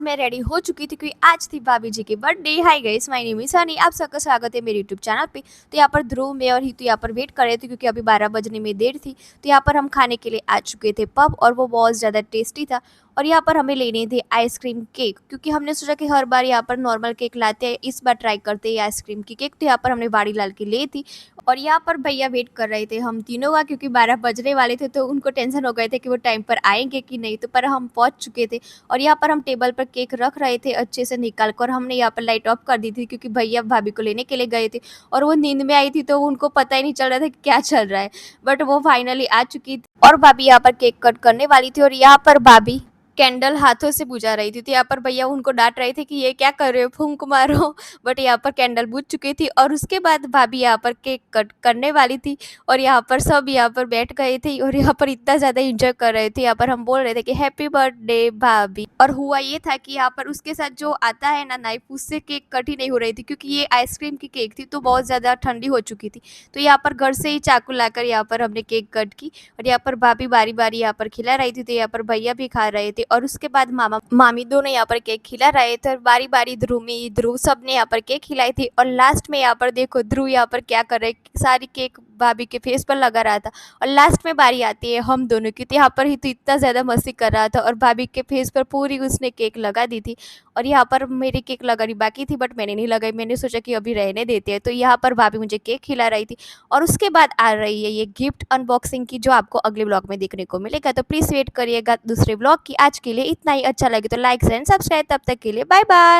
मैं रेडी हो चुकी थी क्योंकि आज थी भाभी जी की birthday. Hi guys, my name is Sunny, आप सबका स्वागत है मेरे यूट्यूब चैनल पे। तो यहाँ पर ध्रुव, मैं और हितू यहाँ पर वेट कर रहे थे क्योंकि अभी 12 बजने में देर थी। तो यहाँ पर हम खाने के लिए आ चुके थे पब, और वो बहुत ज़्यादा टेस्टी था। और यहाँ पर हमें लेने थे आइसक्रीम केक, क्योंकि हमने सोचा कि हर बार यहाँ पर नॉर्मल केक लाते हैं, इस बार ट्राई करते हैं आइसक्रीम की केक। तो यहाँ पर हमने बाड़ी लाल की ली थी। और यहाँ पर भैया वेट कर रहे थे हम तीनों का, क्योंकि 12 बजने वाले थे, तो उनको टेंशन हो गए थे कि वो टाइम पर आएंगे कि नहीं। तो पर हम पहुँच चुके थे। और यहाँ पर हम टेबल पर केक रख रहे थे अच्छे से निकाल कर। हमने यहाँ पर लाइट ऑफ कर दी थी क्योंकि भैया भाभी को लेने के लिए गए थे, और वो नींद में आई थी, तो उनको पता ही नहीं चल रहा था कि क्या चल रहा है। बट वो फाइनली आ चुकी थी, और भाभी यहाँ पर केक कट करने वाली थी। और यहाँ पर भाभी कैंडल हाथों से बुझा रही थी। तो यहाँ पर भैया उनको डांट रहे थे कि ये क्या कर रहे हो, फूंक मारो। बट यहाँ पर कैंडल बुझ चुकी थी, और उसके बाद भाभी यहाँ पर केक कट करने वाली थी। और यहाँ पर सब यहाँ पर बैठ गए थे, और यहाँ पर इतना ज़्यादा एंजॉय कर रहे थे। यहाँ पर हम बोल रहे थे कि हैप्पी बर्थडे भाभी। और हुआ ये था कि यहाँ पर उसके साथ जो आता है ना नाइफ, उससे केक कट ही नहीं हो रही थी, क्योंकि ये आइसक्रीम की केक थी तो बहुत ज़्यादा ठंडी हो चुकी थी। तो यहाँ पर घर से ही चाकू लाकर यहाँ पर हमने केक कट की। और यहाँ पर भाभी बारी बारी यहाँ पर खिला रही थी, तो यहाँ पर भैया भी खा रहे थे। और उसके बाद मामा मामी दोनों यहाँ पर केक खिला रहे थे, और बारी बारी ध्रुव सब ने यहाँ पर केक खिलाई थी। और लास्ट में यहाँ पर देखो ध्रुव यहाँ पर क्या कर रहे, सारी केक भाभी के फेस पर लगा रहा था। और लास्ट में बारी आती है हम दोनों की, तो यहाँ पर ही तो इतना ज़्यादा मस्ती कर रहा था, और भाभी के फेस पर पूरी उसने केक लगा दी थी। और यहाँ पर मेरी केक लगानी बाकी थी, बट मैंने नहीं लगाई, मैंने सोचा कि अभी रहने देते हैं। तो यहाँ पर भाभी मुझे केक खिला रही थी। और उसके बाद आ रही है ये गिफ्ट अनबॉक्सिंग की, जो आपको अगले व्लॉग में देखने को मिलेगा। तो प्लीज़ वेट करिएगा दूसरे व्लॉग की। आज के लिए इतना ही। अच्छा लगे तो लाइक एंड सब्सक्राइब। तब तक के लिए बाय बाय।